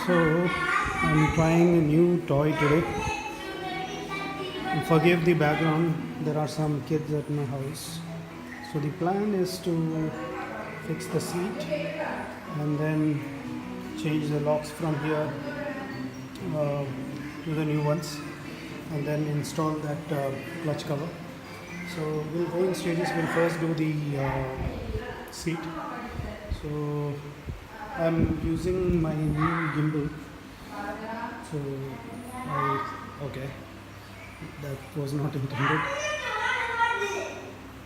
So I'm trying a new toy today. Forgive the background, there are some kids at my house. So the plan is to fix the seat and then change the locks from here uh, to the new ones and then install that clutch cover. So we'll go in stages. We'll first do the seat. So I'm using my new gimbal. So okay, that was not intended.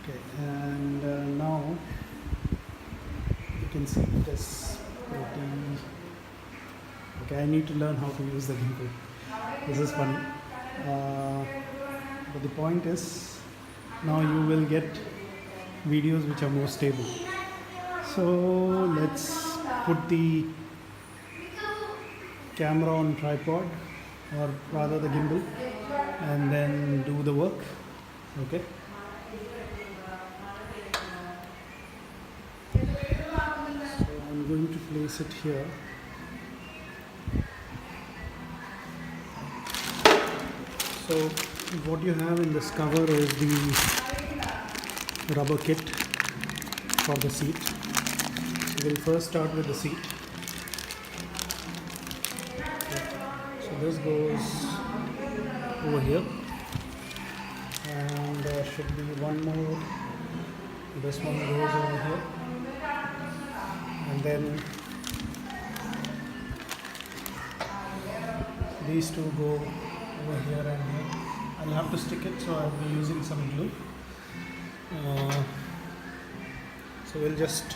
Okay, and now you can see it is pretty. Okay, I need to learn how to use the gimbal. This is funny. But the point is, now you will get videos which are more stable. So let's put the camera on tripod, or rather the gimbal, and then do the work. Okay. So I'm going to place it here. So what you have in this cover is the rubber kit for the seat. So we'll first start with the seat. So this goes over here, and there should be one more. This one goes over here, and then these two go over here and here. I'll have to stick it, so I'll be using some glue. So we'll just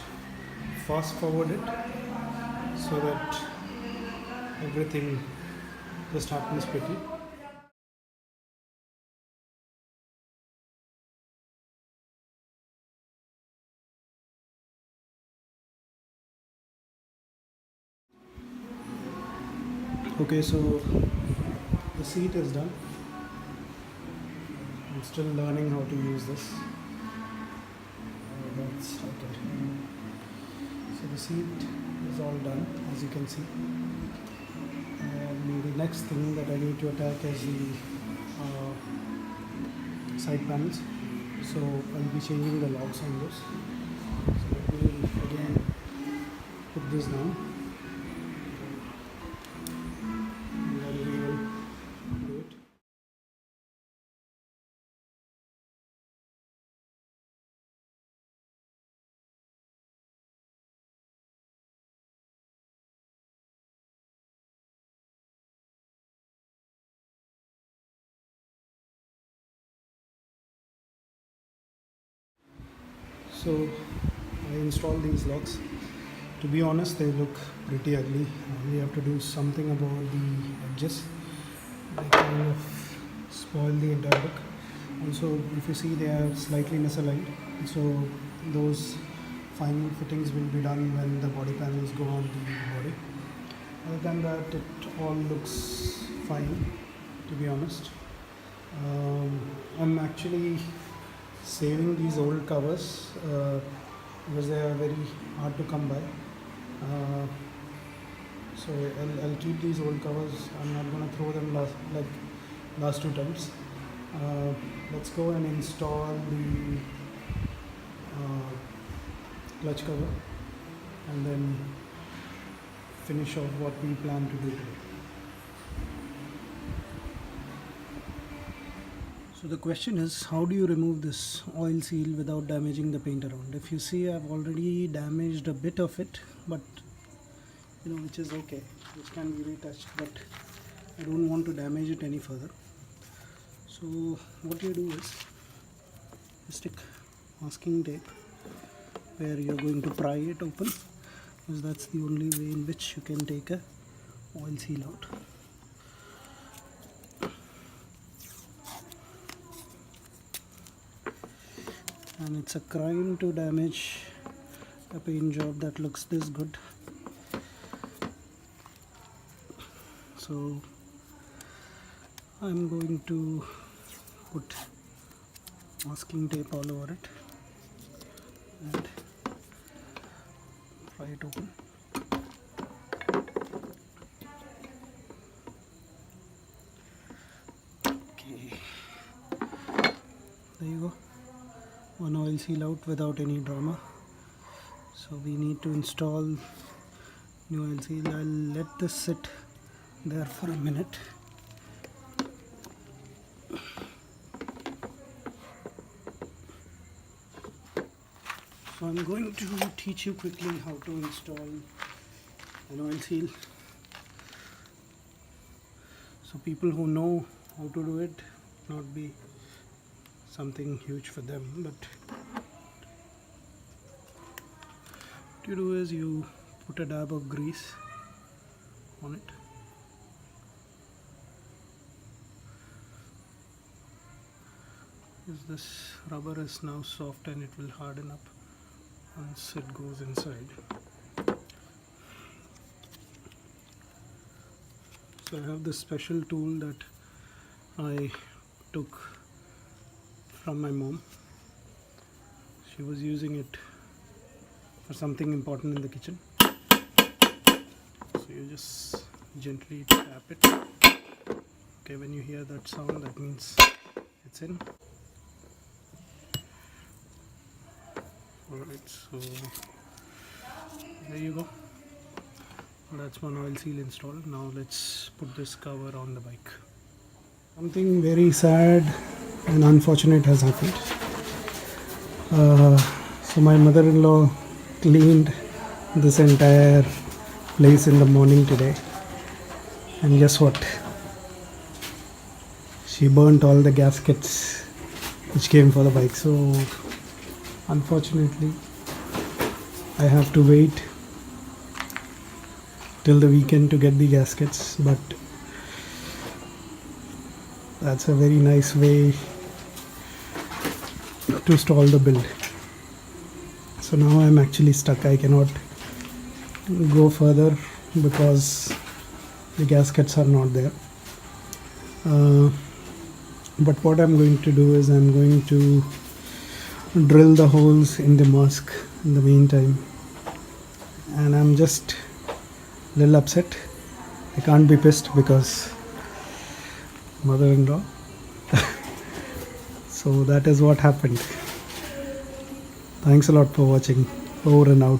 fast forward it so that everything just happens quickly. Okay, so the seat is done. I'm still learning how to use this. That's okay. So the seat is all done, as you can see. And the next thing that I need to attack is the side panels. So I'll be changing the locks on this. So let me again put this down. And then we will do it. So I installed these locks. To be honest, they look pretty ugly. We have to do something about the edges. They kind of spoil the entire look. Also, if you see, they are slightly misaligned. So those final fittings will be done when the body panels go on the body. Other than that, it all looks fine, to be honest. I'm actually saving these old covers because they are very hard to come by. So I'll keep these old covers. I'm not going to throw them like last two times. Let's go and install the clutch cover and then finish off what we plan to do today. So the question is, how do you remove this oil seal without damaging the paint around? If you see, I've already damaged a bit of it, but which is okay, which can be retouched, but I don't want to damage it any further. So what you do is you stick masking tape where you're going to pry it open, because that's the only way in which you can take a oil seal out. And it's a crime to damage a paint job that looks this good. So I'm going to put masking tape all over it and pry it open. one oil seal out without any drama. So we need to install new oil seal. I'll let this sit there for a minute. So I'm going to teach you quickly how to install an oil seal. So people who know how to do it, not be something huge for them, but what you do is you put a dab of grease on it. Because this rubber is now soft and it will harden up once it goes inside. So I have this special tool that I took from my mom. She was using it for something important in the kitchen. So you just gently tap it. Okay, when you hear that sound, that means it's in. Alright, so there you go. That's one oil seal installed. Now let's put this cover on the bike. Something very sad and unfortunate has happened. So my mother-in-law cleaned this entire place in the morning today, and guess what? She burnt all the gaskets which came for the bike. So unfortunately I have to wait till the weekend to get the gaskets, but that's a very nice way to stall the build. So now I'm actually stuck. I cannot go further because the gaskets are not there. But what I'm going to do is I'm going to drill the holes in the mask in the meantime, and I'm just a little upset. I can't be pissed because mother-in-law. So that is what happened. Thanks a lot for watching. Over and out.